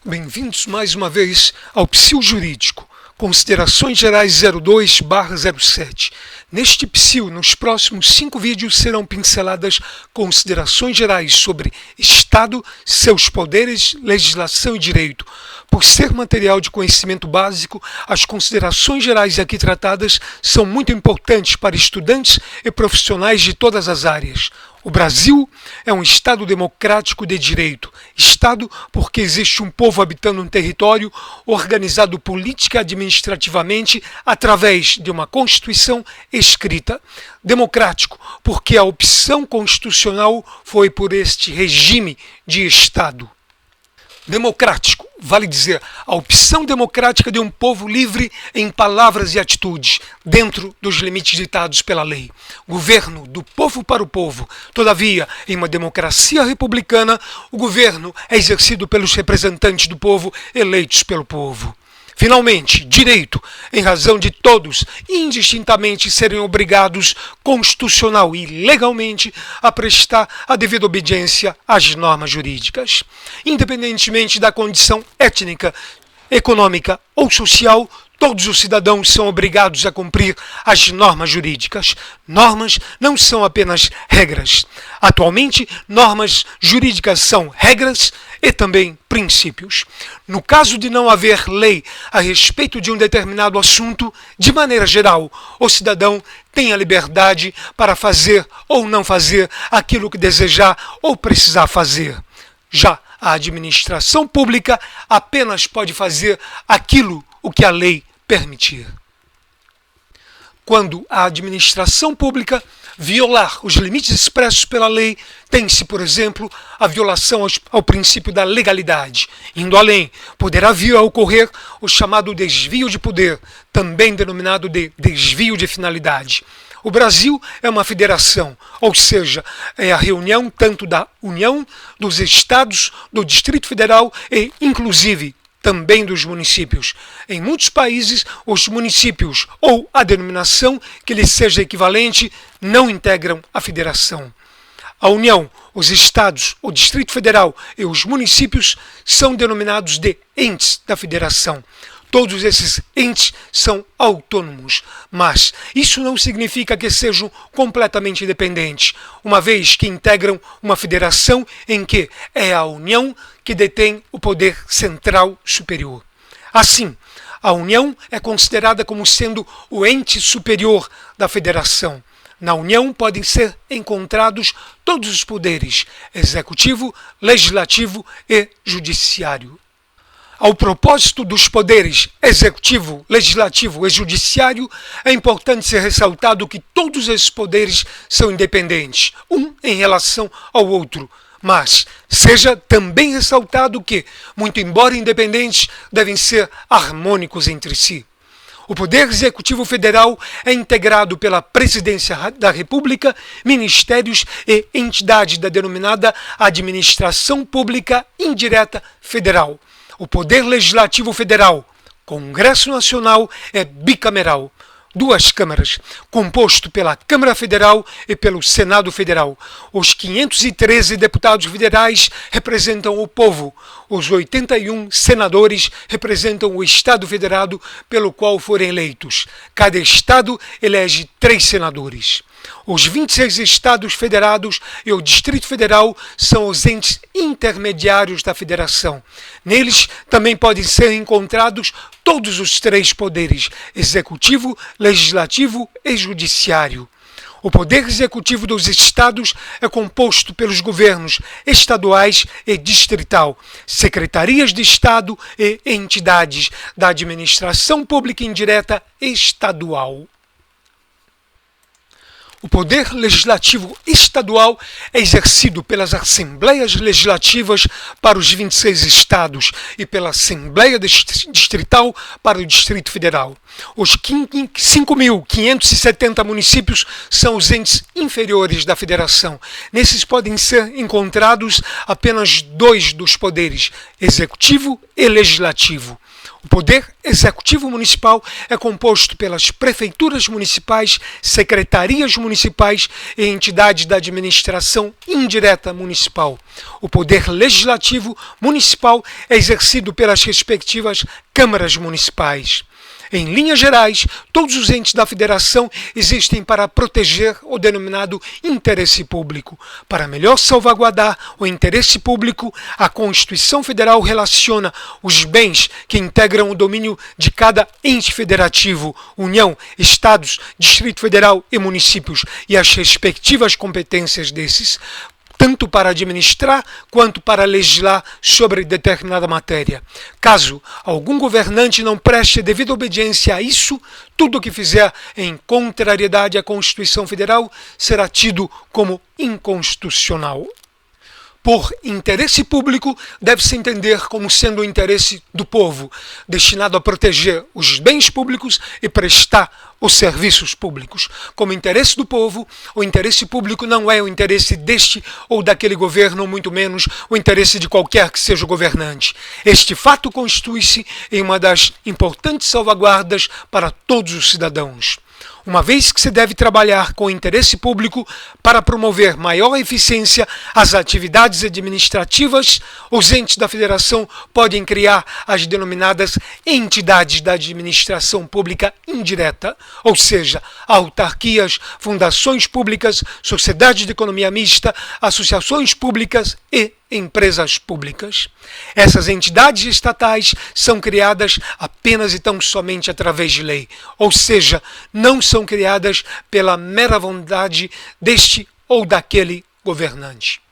Bem-vindos mais uma vez ao Psil Jurídico, Considerações Gerais 02/07. Neste Psil, nos próximos 5 vídeos serão pinceladas considerações gerais sobre Estado, seus poderes, legislação e direito. Por ser material de conhecimento básico, as considerações gerais aqui tratadas são muito importantes para estudantes e profissionais de todas as áreas. O Brasil é um Estado democrático de direito. Estado porque existe um povo habitando um território organizado política e administrativamente através de uma Constituição escrita. Democrático porque a opção constitucional foi por este regime de Estado. Democrático, vale dizer, a opção democrática de um povo livre em palavras e atitudes, dentro dos limites ditados pela lei. Governo do povo para o povo. Todavia, em uma democracia republicana, o governo é exercido pelos representantes do povo eleitos pelo povo. Finalmente, direito, em razão de todos, indistintamente, serem obrigados constitucional e legalmente a prestar a devida obediência às normas jurídicas. Independentemente da condição étnica, econômica ou social, todos os cidadãos são obrigados a cumprir as normas jurídicas. Normas não são apenas regras. Atualmente, normas jurídicas são regras e também princípios. No caso de não haver lei a respeito de um determinado assunto, de maneira geral, o cidadão tem a liberdade para fazer ou não fazer aquilo que desejar ou precisar fazer. Já a administração pública apenas pode fazer aquilo o que a lei permitir. Quando a administração pública violar os limites expressos pela lei, tem-se, por exemplo, a violação ao princípio da legalidade. Indo além, poderá vir a ocorrer o chamado desvio de poder, também denominado de desvio de finalidade. O Brasil é uma federação, ou seja, é a reunião tanto da União, dos Estados, do Distrito Federal e, inclusive, também dos municípios. Em muitos países, os municípios ou a denominação que lhes seja equivalente não integram a federação. A União, os Estados, o Distrito Federal e os municípios são denominados de entes da federação. Todos esses entes são autônomos, mas isso não significa que sejam completamente independentes, uma vez que integram uma federação em que é a União que detém o poder central superior. Assim, a União é considerada como sendo o ente superior da federação. Na União podem ser encontrados todos os poderes: executivo, legislativo e judiciário. Ao propósito dos poderes executivo, legislativo e judiciário, é importante ser ressaltado que todos esses poderes são independentes, um em relação ao outro, mas seja também ressaltado que, muito embora independentes, devem ser harmônicos entre si. O Poder Executivo Federal é integrado pela Presidência da República, ministérios e entidades da denominada Administração Pública Indireta Federal. O Poder Legislativo Federal, Congresso Nacional, é bicameral, 2 câmaras, composto pela Câmara Federal e pelo Senado Federal. Os 513 deputados federais representam o povo. Os 81 senadores representam o Estado federado pelo qual forem eleitos. Cada Estado elege 3 senadores. Os 26 estados federados e o Distrito Federal são os entes intermediários da federação. Neles também podem ser encontrados todos os 3 poderes: executivo, legislativo e judiciário. O Poder Executivo dos Estados é composto pelos governos estaduais e distrital, secretarias de Estado e entidades da administração pública indireta estadual. O Poder Legislativo Estadual é exercido pelas Assembleias Legislativas para os 26 estados e pela Assembleia Distrital para o Distrito Federal. Os 5.570 municípios são os entes inferiores da federação. Nesses podem ser encontrados apenas 2 dos poderes, executivo e legislativo. O Poder Executivo Municipal é composto pelas prefeituras municipais, secretarias municipais e entidades da administração indireta municipal. O Poder Legislativo Municipal é exercido pelas respectivas câmaras municipais. Em linhas gerais, todos os entes da federação existem para proteger o denominado interesse público. Para melhor salvaguardar o interesse público, a Constituição Federal relaciona os bens que integram o domínio de cada ente federativo, União, Estados, Distrito Federal e municípios, e as respectivas competências desses, tanto para administrar quanto para legislar sobre determinada matéria. Caso algum governante não preste devida obediência a isso, tudo o que fizer em contrariedade à Constituição Federal será tido como inconstitucional. Por interesse público, deve-se entender como sendo o interesse do povo, destinado a proteger os bens públicos e prestar os serviços públicos. Como interesse do povo, o interesse público não é o interesse deste ou daquele governo, ou muito menos o interesse de qualquer que seja o governante. Este fato constitui-se em uma das importantes salvaguardas para todos os cidadãos. Uma vez que se deve trabalhar com interesse público para promover maior eficiência às atividades administrativas, os entes da federação podem criar as denominadas entidades da administração pública indireta, ou seja, autarquias, fundações públicas, sociedades de economia mista, associações públicas e empresas públicas. Essas entidades estatais são criadas apenas e tão somente através de lei, ou seja, não são criadas pela mera vontade deste ou daquele governante.